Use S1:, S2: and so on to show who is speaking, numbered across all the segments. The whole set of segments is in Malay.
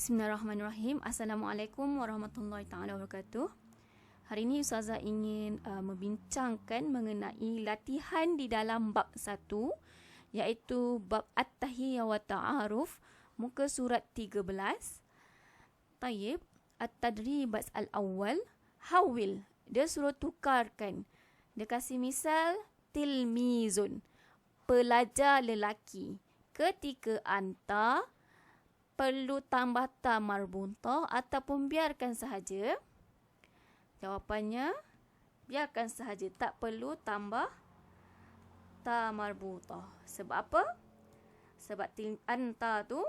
S1: Bismillahirrahmanirrahim. Assalamualaikum warahmatullahi taala wabarakatuh. Hari ini Ustazah ingin membincangkan mengenai latihan di dalam bab 1, iaitu bab At-Tahiyyah wa Ta'aruf, muka surat 13. Tayyib, At-Tadrib al-awwal, hawil. Dia suruh tukarkan. Dia kasih misal tilmizun, pelajar lelaki. Ketika anta perlu tambah ta marbutah ataupun biarkan sahaja? Jawapannya, biarkan sahaja, tak perlu tambah ta marbutah. Sebab apa? Sebab anta tu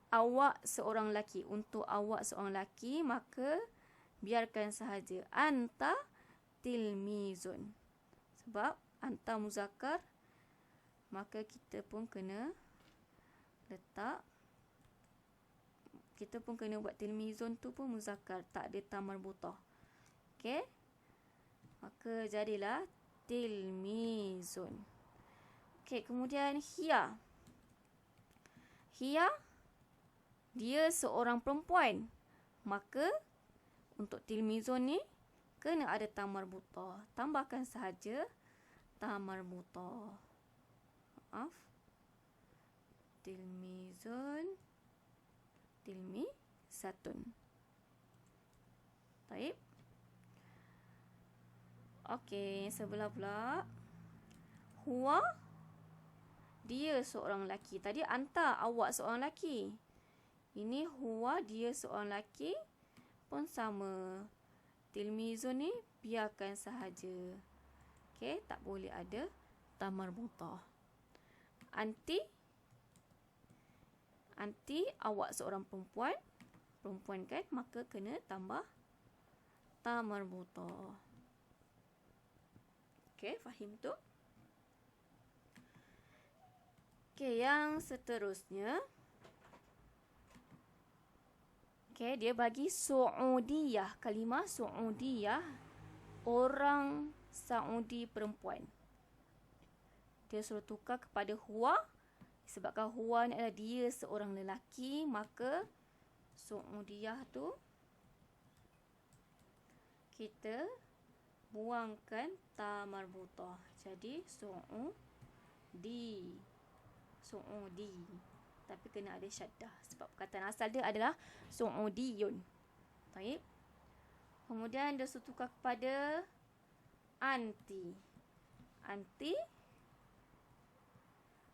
S1: awak seorang lelaki. Untuk awak seorang lelaki, maka biarkan sahaja. Anta tilmizun. Sebab anta muzakkar, maka kita pun kena letak, kita pun kena buat tilmizun tu pun muzakkar, tak ada ta marbutah. Okey? Maka jadilah tilmizun. Okey, kemudian hiya. Hiya, dia seorang perempuan. Maka untuk tilmizun ni kena ada ta marbutah. Tambahkan sahaja ta marbutah. Maaf. Tilmizun, tilmizatun. Baik. Okey, sebelah pula. Huwa, dia seorang lelaki. Tadi anta, awak seorang lelaki. Ini huwa, dia seorang lelaki, pun sama. Tilmizun ni biarkan sahaja. Okey, tak boleh ada ta marbutah. Anti, anti, awak seorang perempuan. Perempuan kan, maka kena tambah ta marbutah. Okey, faham tu? Okey, yang seterusnya. Okey, dia bagi Saudiyah. Kalimah Saudiyah, orang Saudi perempuan. Dia suruh tukar kepada huwa. Sebabkan huwa ni adalah dia seorang lelaki, maka Saudiyah tu kita buangkan ta marbutah. Jadi Saudi. Saudi. Tapi kena ada syaddah. Sebab perkataan asal dia adalah Saudiyun. Baik. Kemudian dia suruh tukar kepada anti. Anti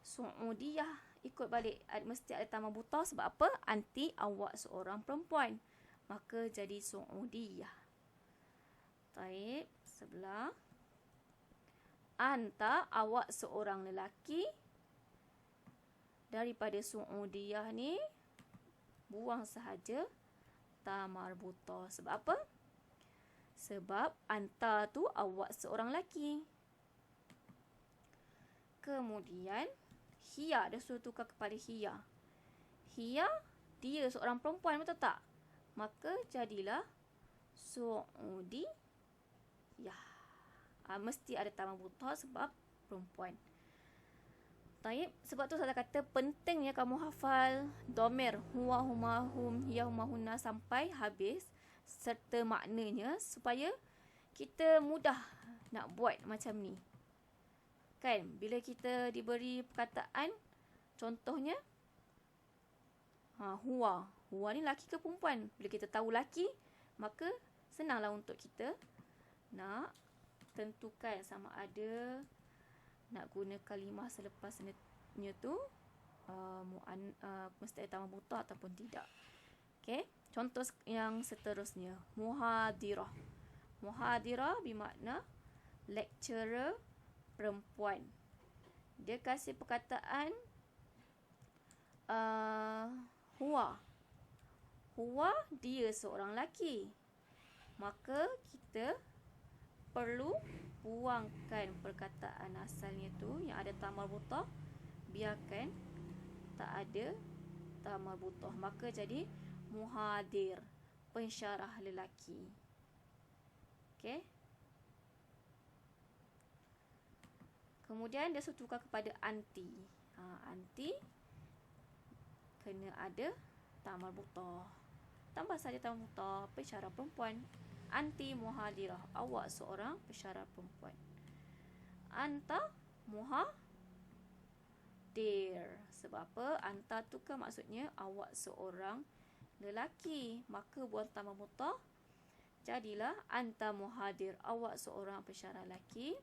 S1: Saudiyah, ikut balik, mesti ada ta marbutah. Sebab apa? Anti, awak seorang perempuan, maka jadi Saudiyah. Baik, sebelah. Anta, awak seorang lelaki. Daripada Saudiyah ni buang sahaja ta marbutah. Sebab apa? Sebab anta tu awak seorang lelaki. Kemudian hiya, dia suruh tukar kepada hiya. Hiya, dia seorang perempuan, betul tak? Maka jadilah Saudiyah. Mesti ada ta marbutah sebab perempuan. Taib, sebab tu saya kata pentingnya kamu hafal domir huwa, huma, hum, hiya, huma, hunna sampai habis serta maknanya, supaya kita mudah nak buat macam ni. Kan, bila kita diberi perkataan, contohnya huwa. Huwa ni laki ke perempuan? Bila kita tahu laki, maka senanglah untuk kita nak tentukan sama ada nak guna kalimah selepasnya tu mesti ada ta marbutah ataupun tidak. Okey, contoh yang seterusnya, muhadirah. Muhadirah bermakna lecturer perempuan. Dia kasih perkataan huwa. Huwa, dia seorang lelaki. Maka kita perlu buangkan perkataan asalnya tu yang ada ta marbutah, biarkan tak ada ta marbutah, maka jadi muhadir, pensyarah lelaki. Okey. Kemudian dia suruh tukar kepada anti. Anti kena ada ta marbutah. Tambah saja ta marbutah, pensyarah perempuan. Anti muhadirah, awak seorang pensyarah perempuan. Anta muhadir. Sebab apa? Anta tu kan maksudnya awak seorang lelaki. Maka buang ta marbutah, jadilah anta muhadir, awak seorang pensyarah lelaki.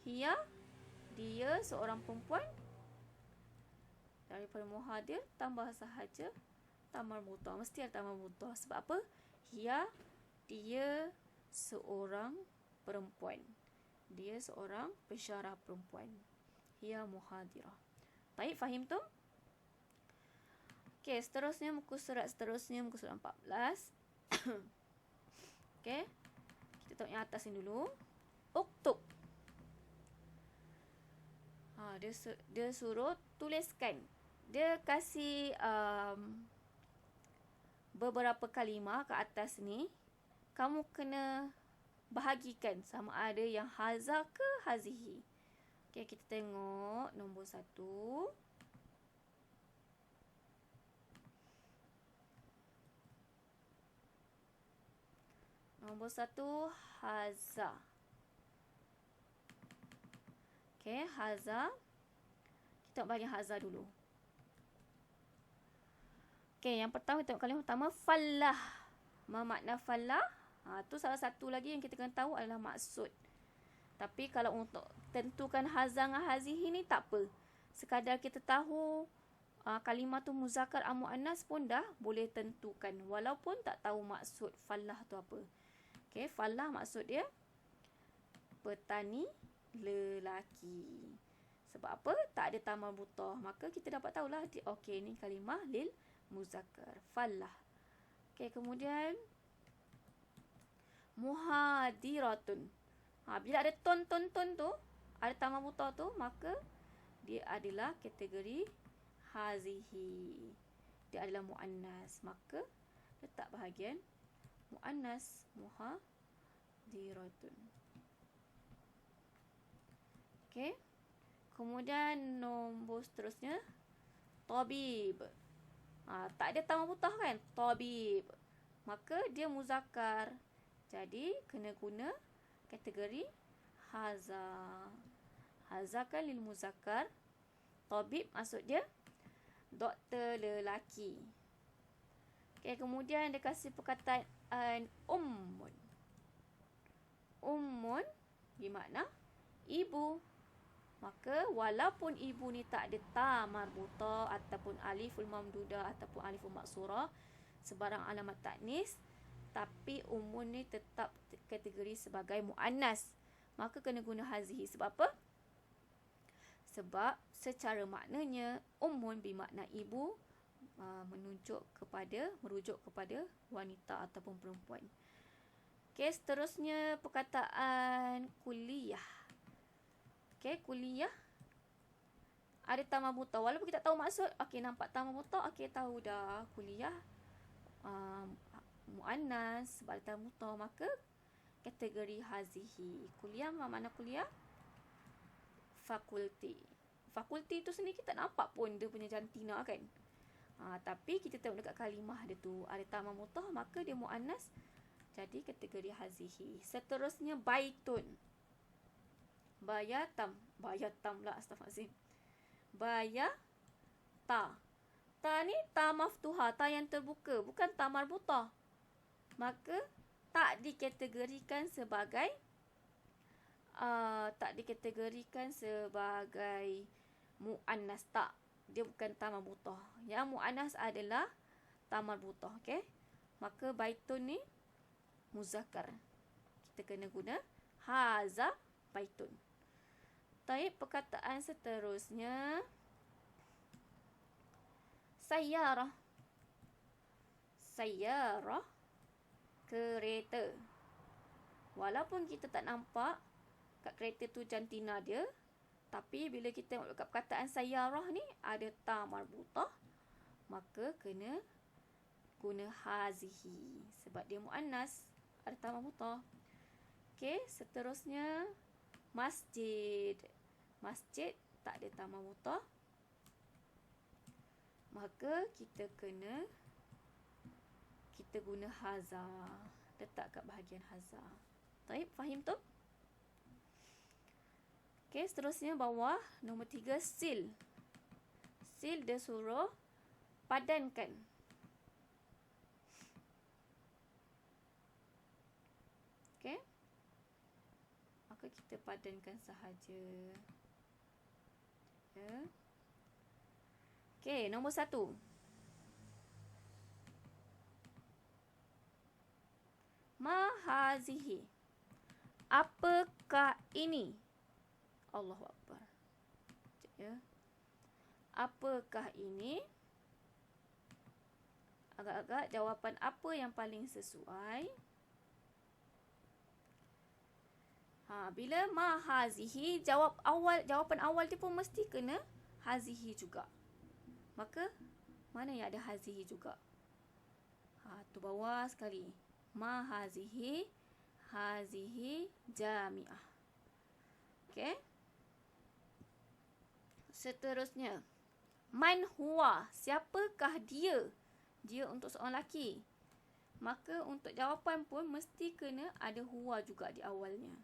S1: Hiya, dia seorang perempuan. Daripada muhadir tambah sahaja ta marbutah. Mesti ada ta marbutah. Sebab apa? Hiya, dia seorang perempuan. Dia seorang pensyarah perempuan. Hiya muhadirah. Baik, fahim tu? Okey, seterusnya muka surat seterusnya, muka surat 14. Okey. Kita tengok yang atas ni dulu. Uktub. Dia suruh tuliskan. Dia kasih beberapa kalimah ke atas ni. Kamu kena bahagikan sama ada yang haza ke hazihi. Okey, kita tengok nombor 1. Nombor 1, haza. Okey, haza. Kita tengok bahagian haza dulu. Okey, yang pertama kita tengok kalimah pertama, fallah. Ma makna fallah? Tu salah satu lagi yang kita kena tahu adalah maksud. Tapi kalau untuk tentukan haza dengan hazihi ni tak apa. Sekadar kita tahu kalimah tu muzakkar atau muannas pun dah boleh tentukan. Walaupun tak tahu maksud fallah tu apa. Okey, fallah maksud dia petani lelaki. Sebab apa? Tak ada ta marbutah. Maka kita dapat tahulah, okey, ni kalimah lil muzakkar. Fallah. Okey, kemudian muhadiratun. Bila ada ton tu, ada ta marbutah tu, maka dia adalah kategori hazihi. Dia adalah muannas. Maka letak bahagian muannas, muhadiratun. Okey. Kemudian nombor seterusnya, tabib. Tak ada ta marbutah kan? Tabib. Maka dia muzakkar. Jadi kena guna kategori haza. Haza kan lil muzakkar. Tabib maksud dia doktor lelaki. Okey, kemudian dia kasih perkataan ummun. Ummun bermakna ibu. Maka walaupun ibu ni tak ada ta marbutah ataupun aliful mamdudah ataupun aliful maksurah, sebarang alamat taknis, tapi ummun ni tetap kategori sebagai muannas. Maka kena guna hazihi. Sebab apa? Sebab secara maknanya ummun bermakna ibu, merujuk kepada wanita ataupun perempuan. Okey, seterusnya perkataan kuliah. Okey, kuliah ada ta marbutah. Walaupun kita tahu maksud, okey, nampak ta marbutah, okey, tahu dah kuliah muannas sebab ta marbutah, maka kategori hazihi. Kuliah mana kuliah? Fakulti. Fakulti tu sendiri kita nampak pun dia punya jantina kan. Tapi kita tengok dekat kalimah dia tu ada ta marbutah, maka dia muannas, jadi kategori hazihi. Seterusnya baitun. Bayatam lah, astaghfirullahalazim. Bayata. Ta ni ta maftuha, ta yang terbuka, bukan ta marbutah. Maka tak dikategorikan sebagai muannas, tak. Dia bukan ta marbutah. Yang muannas adalah ta marbutah, okey? Maka baitun ni muzakkar. Kita kena guna haza baitun. Taib, perkataan seterusnya sayyarah. Sayyarah, kereta. Walaupun kita tak nampak kat kereta tu jantina dia, tapi bila kita tengok kat perkataan sayyarah ni ada ta marbutah, maka kena guna hazihi sebab dia muannas, ada ta marbutah. Okey, seterusnya masjid. Masjid tak ada ta marbutah, maka kita kena kita guna haza. Letak kat bahagian haza. Baik, faham tu? Okey, seterusnya bawah nombor 3 sil. Sil dia suruh padankan. Okey. Maka kita padankan sahaja. Ya. Okey, nombor 1. Ma hazihi. Apakah ini? Allahu Akbar. Sekejap ya. Apakah ini? Agak-agak jawapan apa yang paling sesuai? Bila ma hazihi, jawapan awal dia pun mesti kena hazihi juga. Maka mana yang ada hazihi juga? Tu bawah sekali. Ma hazihi, hazihi jami'ah. Okey. Seterusnya, man huwa, siapakah dia? Dia untuk seorang lelaki. Maka untuk jawapan pun mesti kena ada huwa juga di awalnya.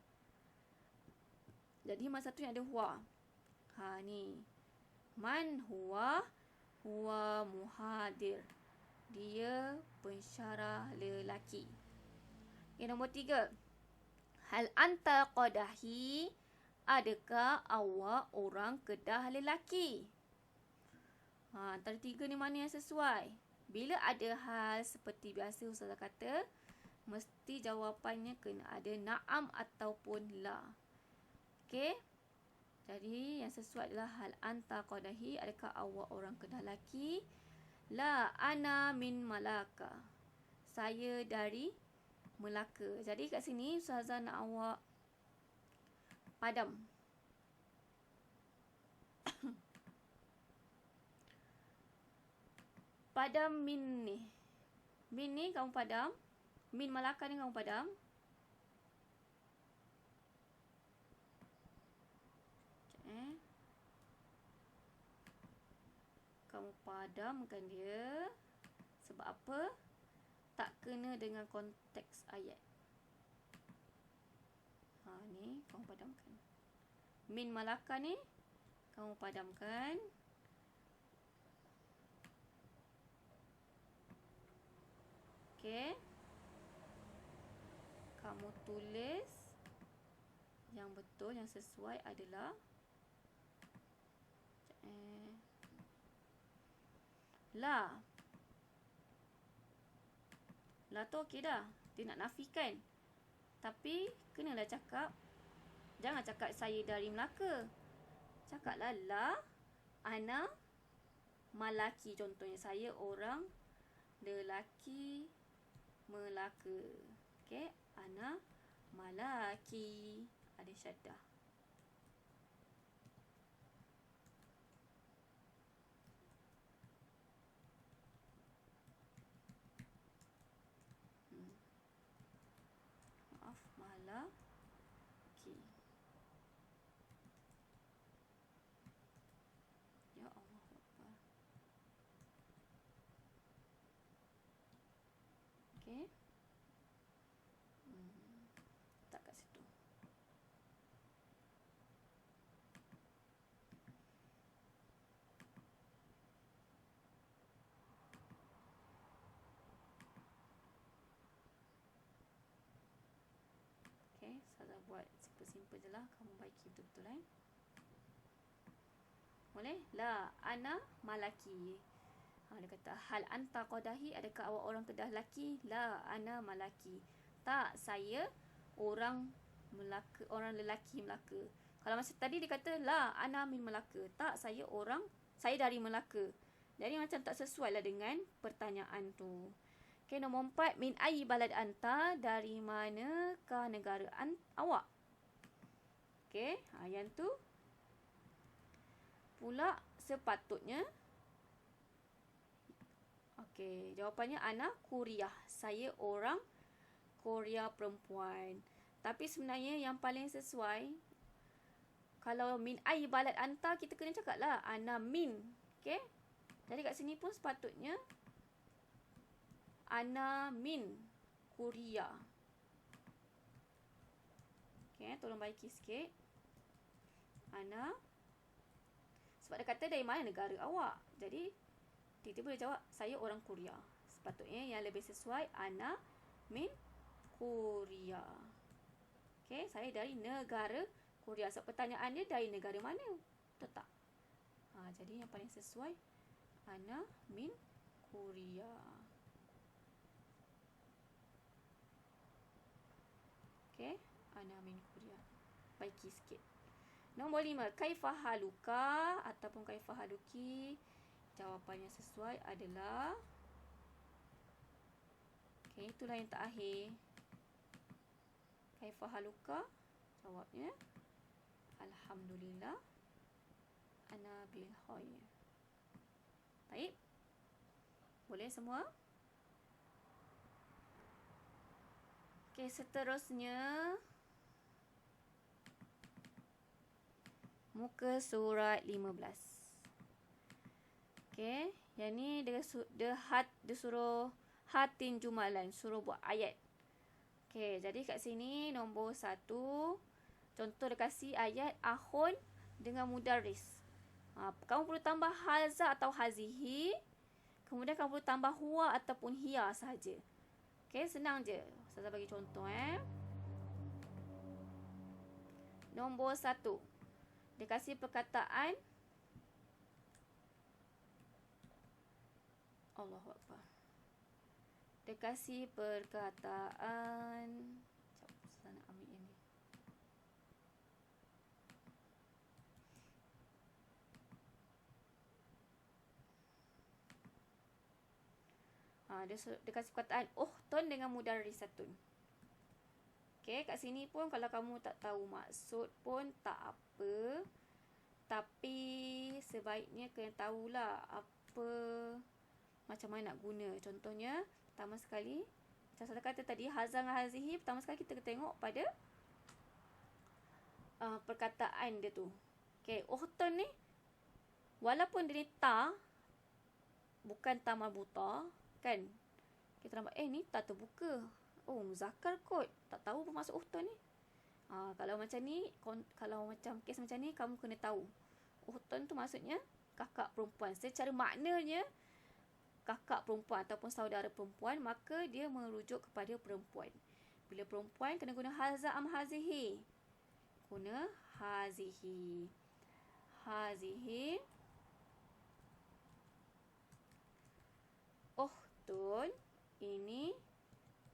S1: Jadi masa tu yang ada huwa. Ni. Man huwa, huwa muhadir. Dia pensyarah lelaki. Okay, nombor 3. Hal anta qadahi, adakah awak orang Kedah lelaki? Antara 3 ni mana yang sesuai? Bila ada hal seperti biasa Ustazah kata, mesti jawapannya kena ada na'am ataupun la. Okey. Jadi yang sesuai adalah hal anta qadahi, adakah awak orang Kedah lelaki? La ana min Malaka. Saya dari Melaka. Jadi kat sini Ustazah nak awak padam. Padam min ni. Min ni kamu padam. Min Malaka ni kamu padam. Kamu padamkan dia. Sebab apa? Tak kena dengan konteks ayat. Ni kamu padamkan. Min Malaka ni kamu padamkan. Okey. Kamu tulis yang betul, yang sesuai adalah la. La tu okey dah. Dia nak nafikan. Tapi kenalah cakap, jangan cakap saya dari Melaka. Cakaplah la ana malaki. Contohnya saya orang lelaki Melaka. Okey, ana malaki. Ada syaddah. Maaf, malaki. Ya Allah Akbar. Okey. Tak kat situ. Okey, saya buat simple-simple je lah. Kamu baiki betul-betul Boleh? La ana malaki. Dia kata hal anta qadahi, adakah awak orang Kedah lelaki? La ana malaki. Tak, saya orang Melaka, orang lelaki Melaka. Kalau masa tadi dia kata la ana min Melaka. Tak, saya dari Melaka. Jadi macam tak sesuai lah dengan pertanyaan tu. Okey, nombor 4, min ayyi balad anta, dari manakah negara awak? Okey, yang tu pula sepatutnya. Okey, jawapannya ana Korea. Saya orang Korea perempuan. Tapi sebenarnya yang paling sesuai, kalau min ayyi balad anta, kita kena cakap lah ana min. Okey? Jadi kat sini pun sepatutnya Ana min Korea. Okay, tolong baiki sikit. Ana. Sebab dia kata dari mana negara awak. Jadi, dia boleh jawab, saya orang Korea. Sepatutnya yang lebih sesuai, Ana min Korea. Okay, saya dari negara Korea. Sebab pertanyaan dia dari negara mana? Betul tak? Jadi yang paling sesuai, Ana min Korea. Okay, Ana min Korea. Baiki sikit. Nombor 5, kaifa haluka ataupun kaifa haluki. Jawapan yang sesuai adalah, okay, itulah yang terakhir. Kaifa haluka, jawabnya alhamdulillah ana bil khair. Baik. Boleh semua? Okay, seterusnya muka surat 15. Okay, yang ni dia suruh hatin jumalan, suruh buat ayat. Okay, jadi kat sini nombor 1, contoh dia kasih ayat akhun dengan mudarris. Kamu perlu tambah haza atau hazihi. Kemudian kamu perlu tambah huwa ataupun hiya sahaja. Okay, senang je. Saya bagi contoh. Nombor 1. Dia kasih perkataan Allahu Akbar. Dia kasih perkataan, sekejap, saya nak ambil ini. Dia kasih perkataan uhtun dengan mudarrisatun. Okay, kat sini pun kalau kamu tak tahu maksud pun tak apa. Tapi sebaiknya kena tahulah apa, macam mana nak guna. Contohnya, pertama sekali, macam saya kata tadi, hazan dan hazihi, pertama sekali kita tengok pada perkataan dia tu. Okay, uhtun ni, walaupun dia ni ta, bukan ta marbuta, kan? Kita nampak, ni ta terbuka. Muzakkar kot. Tak tahu apa maksud uhtun ni. Kalau macam ni, kalau macam kes macam ni, kamu kena tahu. Uhtun tu maksudnya kakak perempuan. Secara maknanya, kakak perempuan ataupun saudara perempuan, maka dia merujuk kepada perempuan. Bila perempuan, kena guna haza am hazihi. Guna hazihi. Hazihi. Uhtun. Ini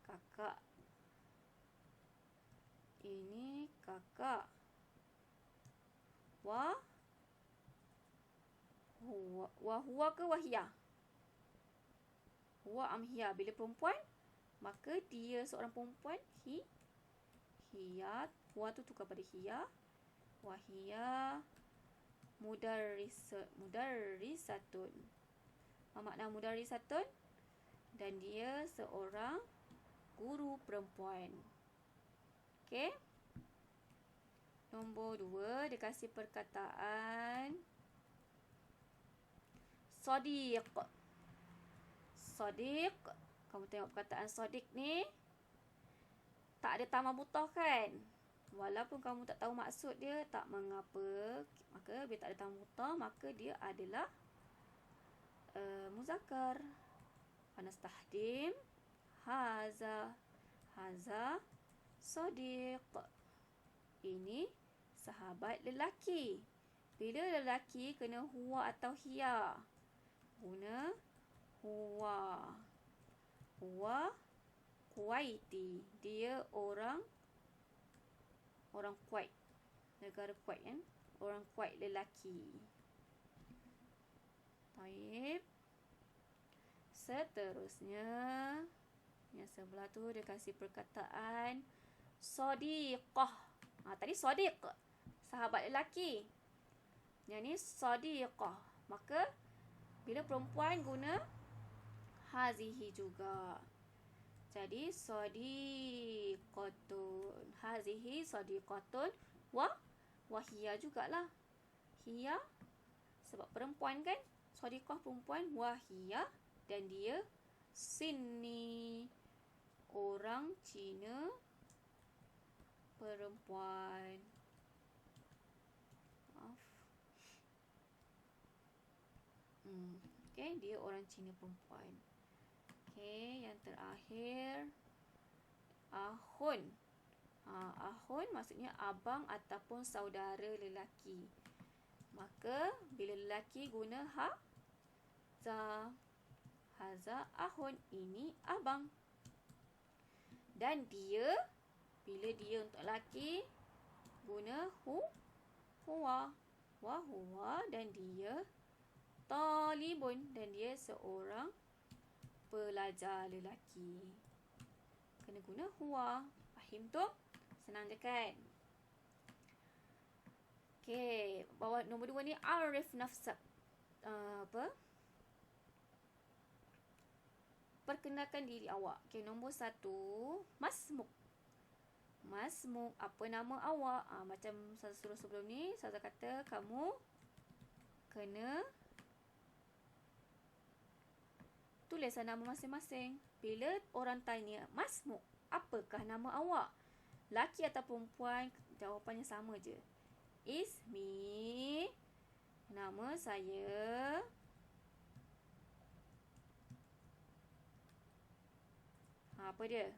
S1: kakak. Ini kakak. Wa huwa ke wahiyah? Huwa am hiya. Bila perempuan, maka dia seorang perempuan. Hiya. Huwa tu tukar pada hiya. Wahiyah mudarrisatun. Makna mudarrisatun? Dan dia seorang guru perempuan. Okey. Nombor 2, dia kasih perkataan sadiq. Sadiq. Kamu tengok perkataan sadiq ni, tak ada ta marbutah kan? Walaupun kamu tak tahu maksud dia, tak mengapa. Maka bila tak ada ta marbutah, maka dia adalah muzakkar. Anastahdim haza. Haza sadiq. Ini sahabat lelaki. Bila lelaki kena huwa atau hiya, guna huwa. Huwa Kuwaiti. Dia orang Kuwait. Negara Kuwait kan? Orang Kuwait lelaki. Baik. Seterusnya, yang sebelah tu dia kasih perkataan sadiqah. Tadi sadiq, sahabat lelaki. Yang ni sadiqah. Maka bila perempuan guna hazihi juga. Jadi sadiqatun. Hazihi sadiqatun. Wahiyah jugalah. Hiya sebab perempuan kan? Sadiqah perempuan. Wahiyah, dan dia Sini. Orang Cina perempuan. Maaf. Okay, dia orang Cina perempuan. Okay, yang terakhir. Ahun. Ahun maksudnya abang ataupun saudara lelaki. Maka bila lelaki guna haza. Haza ahun, ini abang. Dan dia, bila dia untuk lelaki guna huwa. Wahuwa, dan dia talibun, dan dia seorang pelajar lelaki. Kena guna huwa. Fahim tu? Senang je kan? Okey, bawah nombor 2 ni arif nafsak. Perkenalkan diri awak. Okey, nombor 1, masmuk. Masmuk, apa nama awak? Macam saya suruh sebelum ni, saya kata kamu kena tulis nama masing-masing. Bila orang tanya, masmuk, apakah nama awak? Laki atau perempuan, jawapannya sama je. Ismi, nama saya. Apa dia?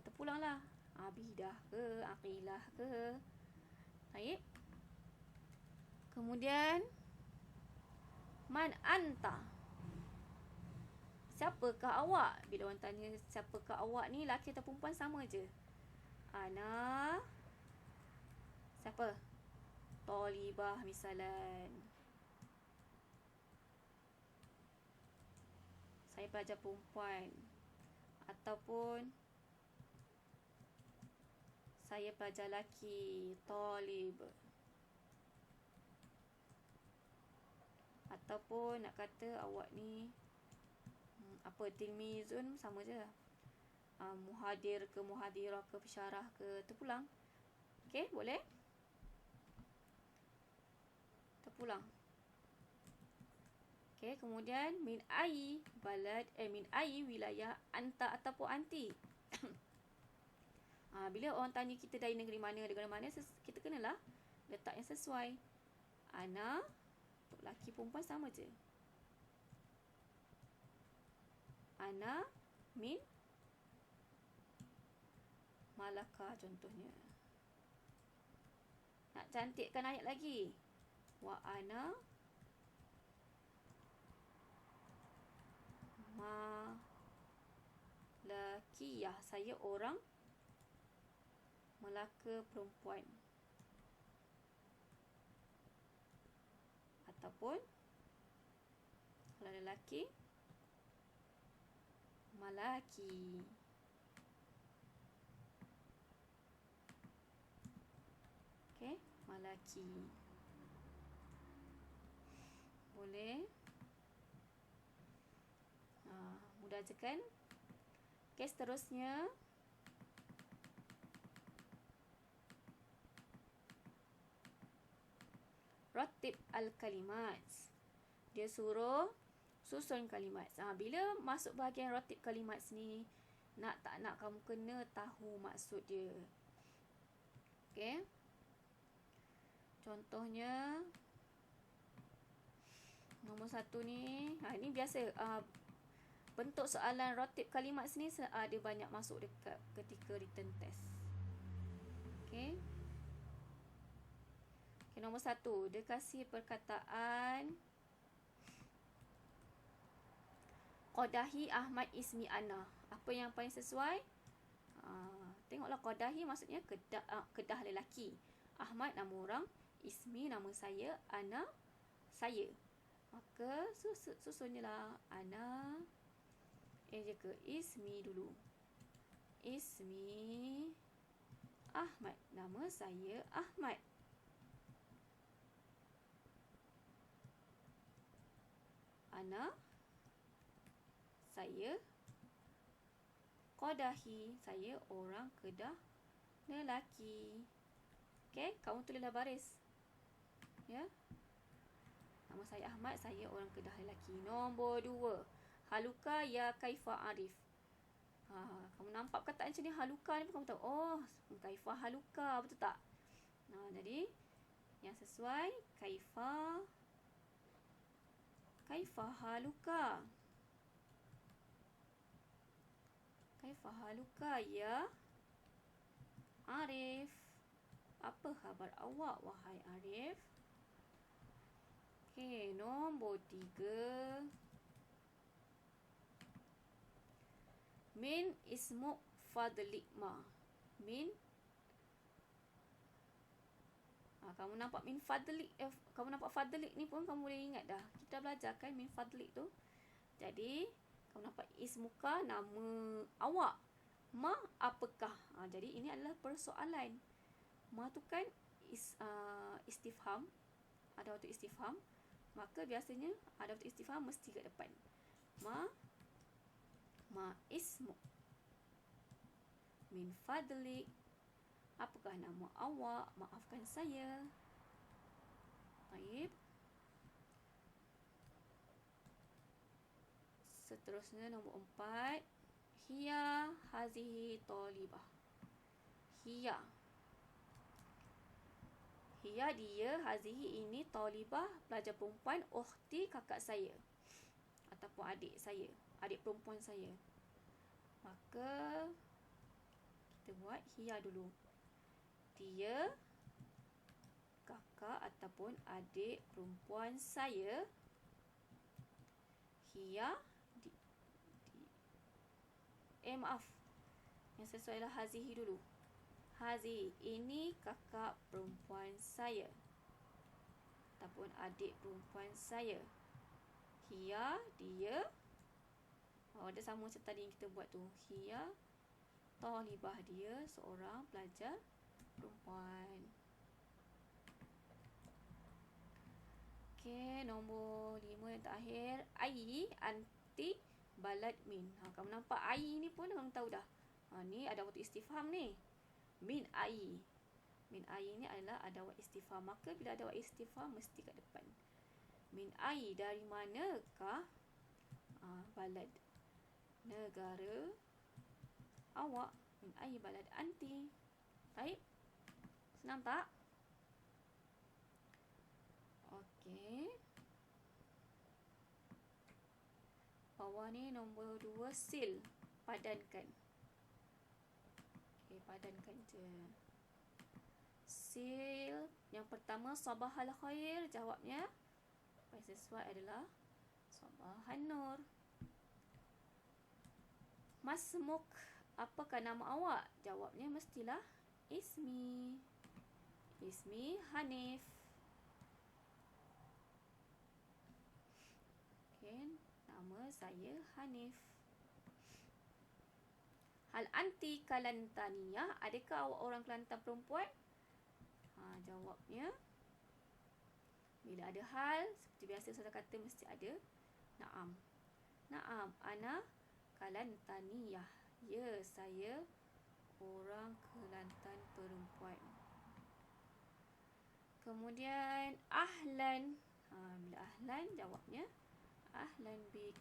S1: Terpulanglah. Abidah ke, Aqilah ke. Baik. Kemudian, man anta. Siapakah awak? Bila orang tanya siapakah awak ni, laki atau perempuan sama je. Ana. Siapa? Talibah misalan. Saya pelajar perempuan. Ataupun saya pelajar lelaki, talib. Ataupun nak kata awak ni tilmizun, sama je. Muhadir ke, muhadirah ke, pesyarah ke, terpulang. Okey, boleh? Terpulang. Okey, kemudian min ai balad, min ai wilayah anta ataupun anti. Bila orang tanya kita dari negara mana, kita kenalah letak yang sesuai. Ana, untuk lelaki perempuan sama je. Ana min Malaka contohnya. Nak cantikkan ayat lagi. Wa ana malakiyah, saya orang Melaka perempuan. Ataupun kalau lelaki, malaki. Okey, malaki. Boleh? Mudah je kan? Okey, seterusnya. Ratib al-kalimat. Dia suruh susun kalimat. Bila masuk bahagian ratib kalimat ni, nak tak nak kamu kena tahu maksud dia. Okey. Contohnya nombor 1 ni, ni biasa bentuk soalan ratib kalimat ni ada banyak masuk dekat ketika written test. Okey. Okay, nombor 1, dia kasih perkataan Qadahi Ahmad ismi ana. Apa yang paling sesuai? Tengoklah, Qadahi maksudnya kedah lelaki. Ahmad nama orang, ismi nama saya, ana saya. Maka susunnya lah ana. Je ke ismi dulu. Ismi Ahmad, nama saya Ahmad. Ana, saya. Qadahi, saya orang kedah lelaki. Okey, kamu tulislah baris. Ya. Nama saya Ahmad, saya orang kedah lelaki. Nombor 2, Haluka ya kaifa arif. Kamu nampak perkataan macam ni, haluka ni pun kamu tahu. Oh, kaifa haluka, betul tak? Jadi yang sesuai kaifa haluka. Kaifa haluka ya Arif. Apa khabar awak wahai Arif? Okey, nombor 3. Min ismu fadlik ma. Min kamu nampak min fadlik, kamu nampak fadlik ni pun kamu boleh ingat dah. Kita belajar kan min fadlik tu. Jadi kamu nampak ismuka, nama awak. Ma apakah? Jadi ini adalah persoalan. Ma tu kan istifham. Ada waktu istifham. Maka biasanya ada waktu istifham mesti kat depan. Ma ismu. Min fadlik. Apakah nama awak? Maafkan saya. Baik. Seterusnya nombor 4. Hiya hazihi talibah. Hiya dia, hazihi ini, talibah pelajar perempuan, ukhti kakak saya ataupun adik saya, adik perempuan saya. Maka kita buat hiya dulu. Dia kakak ataupun adik perempuan saya. Hiya maaf. Yang sesuai lah hazihi dulu. Hazihi, ini kakak perempuan saya ataupun adik perempuan saya. Hiya, dia. Ada sama macam tadi yang kita buat tu. Hiya talibah, dia seorang pelajar perempuan. Okey, nombor 5 yang terakhir. Ai, anti, balad min. Kamu nampak ai ni pun kamu tahu dah. Ni ada waktu istifham ni. Min ai. Min ai ni adalah ada waktu istifham. Maka bila ada waktu istifham mesti kat depan. Min ai, dari manakah? Balad, negara awak. Min ai balad anti. Baik. Senang tak? Okey. Bawah ni nombor 2, sil. Padankan. Okey, padankan je. Sil. Yang pertama, sabahal khair. Jawabnya yang sesuai adalah sabahan nur. Masmuk. Apakah nama awak? Jawabnya mestilah ismi. Ismi Hanif. Okey, nama saya Hanif. Hal anti Kelantaniyah. Adakah awak orang Kelantan perempuan? Jawabnya, bila ada hal, seperti biasa saya kata mesti ada na'am. Na'am, ana Kelantaniyah. Ya, saya orang Kelantan perempuan. Kemudian ahlan. Bila ahlan, jawabnya ahlan bik.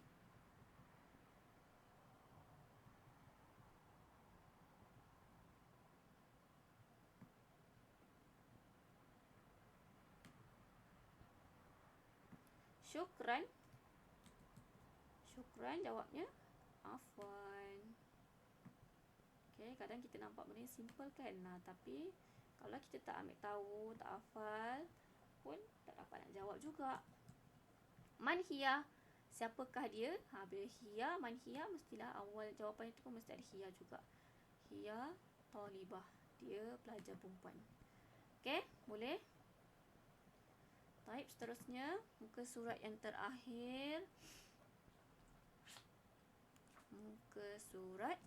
S1: Syukran. Syukran, jawabnya afwan. Okey, kadang kita nampak benda simple kan. Tapi kalau kita tak ambil tahu, tak hafal pun tak dapat nak jawab juga. Man hiya, siapakah dia? Bila hiya, man hiya, mestilah awal jawapan itu pun mesti ada hiya juga. Hiya talibah, dia pelajar perempuan. Okey, boleh? Baik, seterusnya muka surat yang terakhir. Muka surat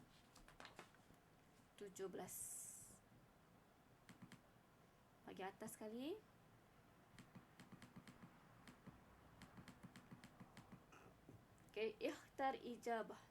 S1: 17. Bagi atas sekali. Okey, ikhtar ijabah.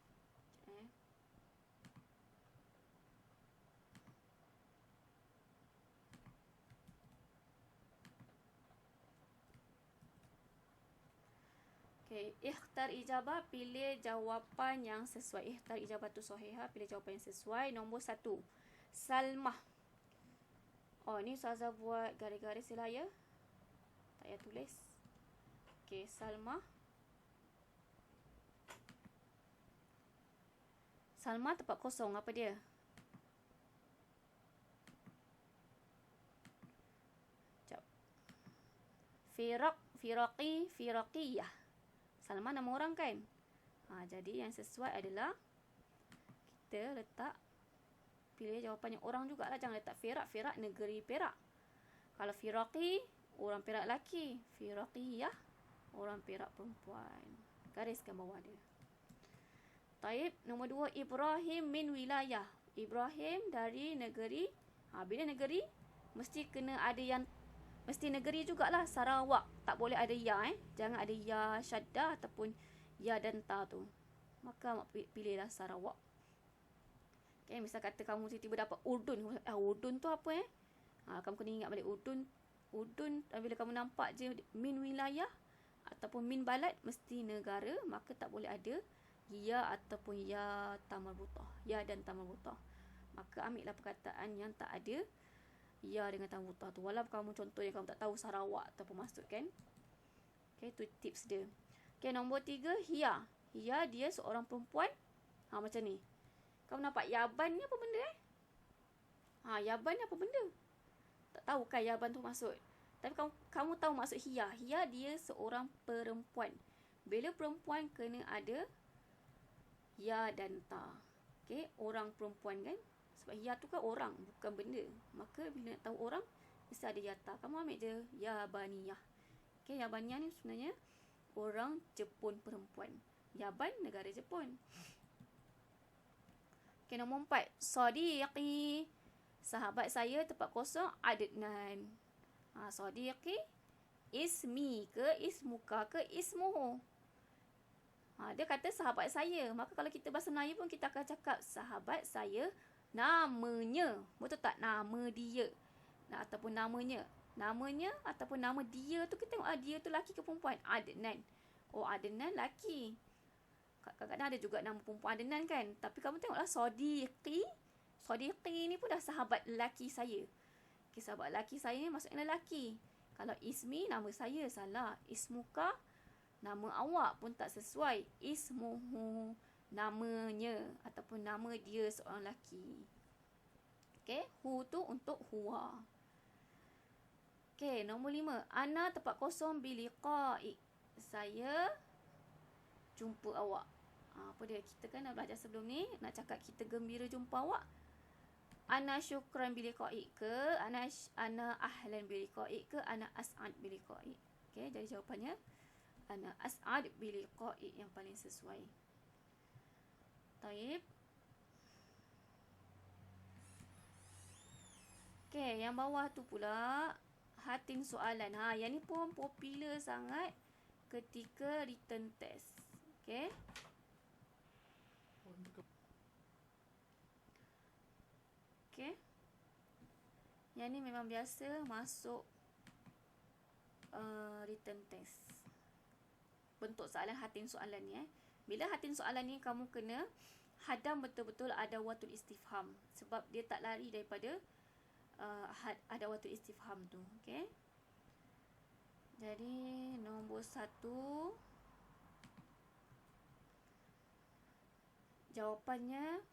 S1: Okay, ikhtar ijabah, pilih jawapan yang sesuai. Ikhtar ijabah tu sahihah, pilih jawapan yang sesuai. Nombor 1, Salmah. Oh, ni Ustazah buat garis-garis je lah ya. Tak payah tulis. Okay, Salmah. Salmah tempat kosong, apa dia? Sekejap. Firaqiyah. Salmah nama orang kan? Jadi yang sesuai adalah kita letak, pilih jawapan yang orang jugalah. Jangan letak Firak. Firak negeri Perak. Kalau Firaqi, orang Perak lelaki. Firaqiyah, orang Perak perempuan. Gariskan bawah dia. Taib. Nombor 2, Ibrahim min wilayah. Ibrahim dari negeri. Bila negeri, mesti kena ada yang, mesti negeri jugalah. Sarawak. Tak boleh ada ya. Jangan ada ya syaddah ataupun ya dan ta tu. Maka pilihlah Sarawak. Okay, misal kata kamu tiba-tiba dapat Urdun. Urdun tu apa kamu kena ingat balik Urdun. Bila kamu nampak je min wilayah ataupun min balad, mesti negara. Maka tak boleh ada ya ataupun ya tamarbutah. Ya dan tamarbutah. Maka ambillah perkataan yang tak ada ya dengan tamarbutah tu. Walaupun kamu contohnya kamu tak tahu Sarawak ataupun masuk kan. Okay, tu tips dia. Okay, nombor 3, Hia. Hia dia seorang perempuan. Macam ni. Kamu nampak Yaban ni apa benda Yaban ni apa benda? Tak tahu kan Yaban tu maksud. Tapi kamu tahu maksud Hia. Hia dia seorang perempuan. Bila perempuan kena ada ya dan ta. Okay, orang perempuan kan. Sebab Hia tu kan orang, bukan benda. Maka bila nak tahu orang, mesti ada ya ta. Kamu ambil je Yabaniyah. Okay, Yabaniyah ni sebenarnya orang Jepun perempuan. Yaban negara Jepun. Okay, nombor 4, Sadiqi. Sahabat saya tempat kosong Adnan. Sadiqi ismi ke ismuka ke ismuhu. Dia kata sahabat saya. Maka kalau kita bahasa Melayu pun kita akan cakap sahabat saya namanya. Betul tak? Nama dia. Ataupun namanya. Namanya ataupun nama dia tu kita tengok dia tu laki ke perempuan. Adnan. Adnan laki. Kadang-kadang ada juga nama perempuan Adnan kan. Tapi kamu tengoklah Sadiqi. Sadiqi ni pun dah sahabat lelaki saya. Okay, sahabat lelaki saya ni maksudnya lelaki. Kalau ismi, nama saya, salah. Ismuka, nama awak pun tak sesuai. Ismuhu, namanya. Ataupun nama dia seorang lelaki. Okay, hu tu untuk huwa. Okay, nombor 5. Ana tempat kosong biliqa'i. Saya jumpa awak. Apa dia? Kita kan dah belajar sebelum ni. Nak cakap kita gembira jumpa awak. Ana syukran biliqa'i ke, ana ahlan biliqa'i ke, ana as'ad biliqa'i. Okay, jadi jawapannya ana as'ad biliqa'i yang paling sesuai. Taib. Okay, yang bawah tu pula hatin soalan. Yang ni pun popular sangat ketika written test. Okay. Okay. Yang ni memang biasa masuk written test. Bentuk soalan hatin soalan ni. Bila hatin soalan ni kamu kena hadam betul-betul adawatul istifham. Sebab dia tak lari daripada adawatul istifham tu. Okay. Jadi nombor 1, jawapannya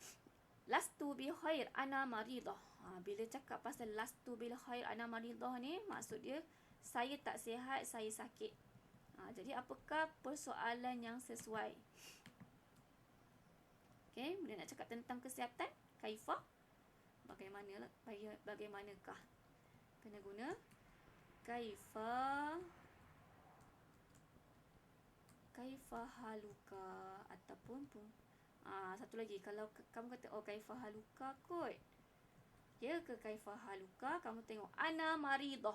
S1: lastu bil khair ana maridah. Bila cakap pasal lastu bil khair ana maridah ni, maksud dia saya tak sihat, saya sakit. Jadi apakah persoalan yang sesuai? Okay, bila nak cakap tentang kesihatan, kaifah, bagaimanakah? Kena guna kaifa haluka ataupun satu lagi, kalau kamu kata kaifa haluka kot, ya ke kaifa haluka, kamu tengok ana maridah.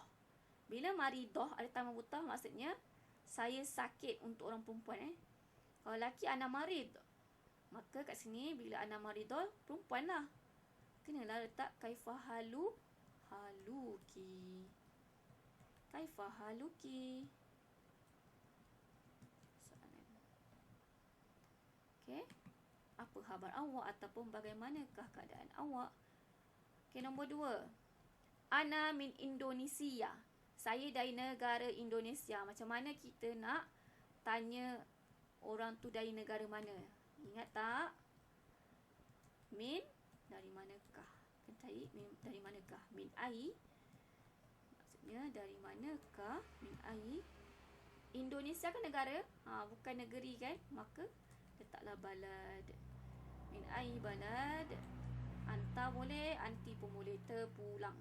S1: Bila maridah ada tamah butah, maksudnya saya sakit untuk orang perempuan. Kalau lelaki ana marid, maka kat sini bila ana maridah perempuan lah, kenalah letak kaifa haluki. Kaifa haluki. Soalan. Okey. Apa khabar awak ataupun bagaimanakah keadaan awak? Okey, nombor 2. Ana min Indonesia. Saya dari negara Indonesia. Macam mana kita nak tanya orang tu dari negara mana? Ingat tak? Min, dari manakah? Kita cari min, dari manakah? Min ai. Maksudnya dari manakah? Min ai. Indonesia kan negara? Bukan negeri kan? Maka letaklah balad. Min ai balad. Anta boleh, anti pun boleh. Terpulang.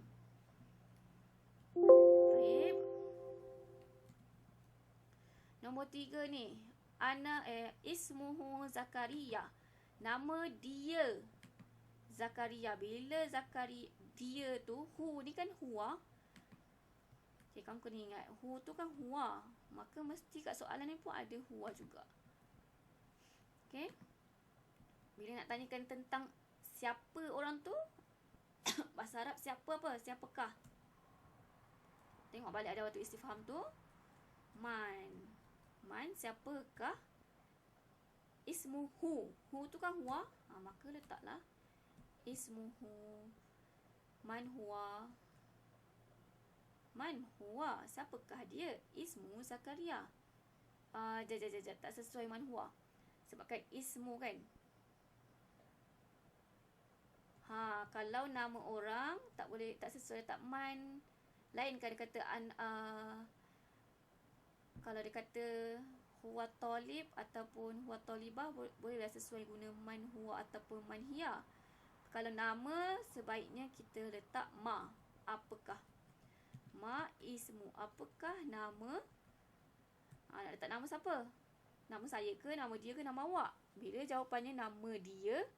S1: Baik. Nombor 3 ni. Ismuhu Zakaria. Nama dia Zakaria. Bila Zakaria, dia tu, hu ni kan huwa. Okay, kamu kena ingat. Hu tu kan huwa. Maka mesti kat soalan ni pun ada huwa juga. Okay. Bila nak tanyakan tentang siapa orang tu, bahasa Arab siapa apa? Siapakah? Tengok balik ada waktu istifham tu. Man. Man, siapakah? Ismuhu. Hu tu kan huwa. Maka letaklah ismuhu. Man huwa. Man huwa. Siapakah dia? Ismu Zakaria. Jap. Tak sesuai man huwa. Sebab kan ismu kan. Kalau nama orang tak boleh, tak sesuai, tak man. Lain kan dia kata kalau dia kata huwa talib ataupun huwa talibah, bolehlah sesuai guna man huwa ataupun man hiya. Kalau nama sebaiknya kita letak ma. Apakah? Ma ismu. Apakah nama? Nak letak nama siapa? Nama saya ke, nama dia ke, nama awak? Bila jawapannya nama dia,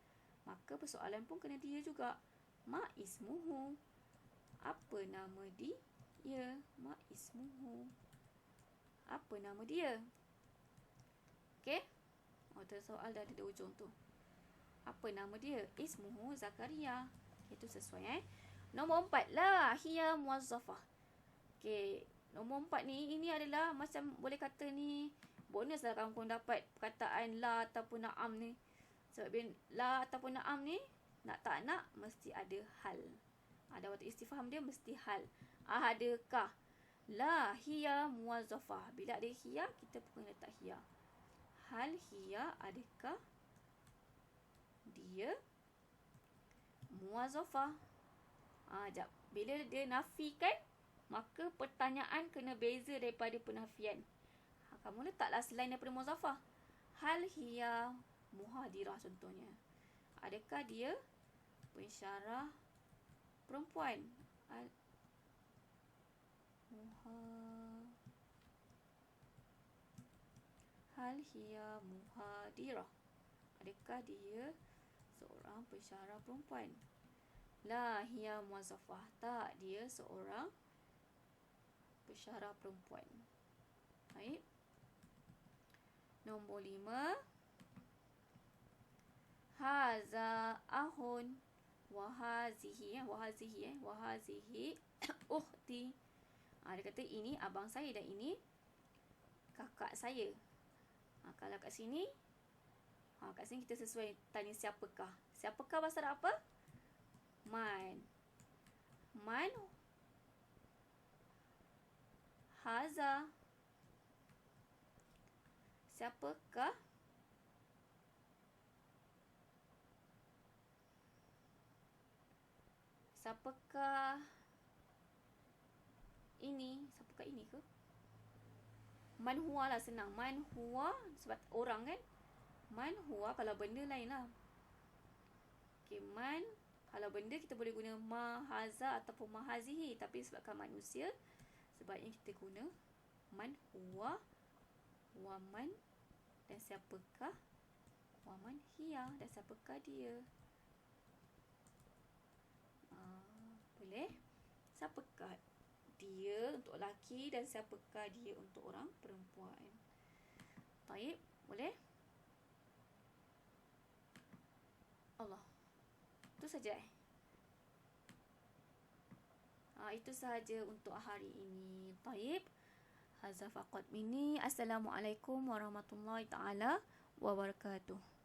S1: maka persoalan pun kena dia juga. Ma ismuhu. Apa nama dia? Ma ismuhu. Apa nama dia? Okey? Tu soal dah ada di ujung tu. Apa nama dia? Ismuhu Zakaria. Itu sesuai Nombor 4 lah. Hiya muwazzafah. Okey. Nombor 4 ni, ini adalah macam boleh kata ni bonus lah kamu dapat perkataan la ataupun na'am ni. Sebab bila la ataupun na'am ni, nak tak nak, mesti ada hal. Ada waktu istifham dia mesti hal. Adakah? La hiya muwazzafah. Bila ada hiya, kita pun letak hiya. Hal hiya, adakah dia muwazzafah? Jap. Bila dia nafikan, maka pertanyaan kena beza daripada penafian. Kamu letaklah selain daripada muwazzafah. Hal hiya muhadirah contohnya. Adakah dia pensyarah perempuan? Hal hiya muhadirah. Adakah dia seorang pensyarah perempuan? La hiya muwazzafah. Tak, dia seorang pensyarah perempuan. Baik. Nombor 5. Haza ahun wahazihi wahazihi ukhti. Dia kata ini abang saya dan ini kakak saya. Kalau kat sini kita sesuai tanya siapakah. Siapakah bahasa Arab apa? Man. Man haza. Siapakah? Siapakah ini? Siapakah ini ke? Man huwa lah, senang. Man huwa sebab orang kan. Man huwa kalau benda lain lah. Okay, man kalau benda kita boleh guna ma haza ataupun ma hazihi. Tapi sebabkan manusia, sebaiknya kita guna man huwa, wa man, dan siapakah, wa man hiya, dan siapakah dia. Boleh? Siapakah dia untuk lelaki dan siapakah dia untuk orang perempuan. Baik, boleh? Allah. Itu saja itu sahaja untuk hari ini. Baik. Hadza faqat minni. Assalamualaikum warahmatullahi taala wabarakatuh.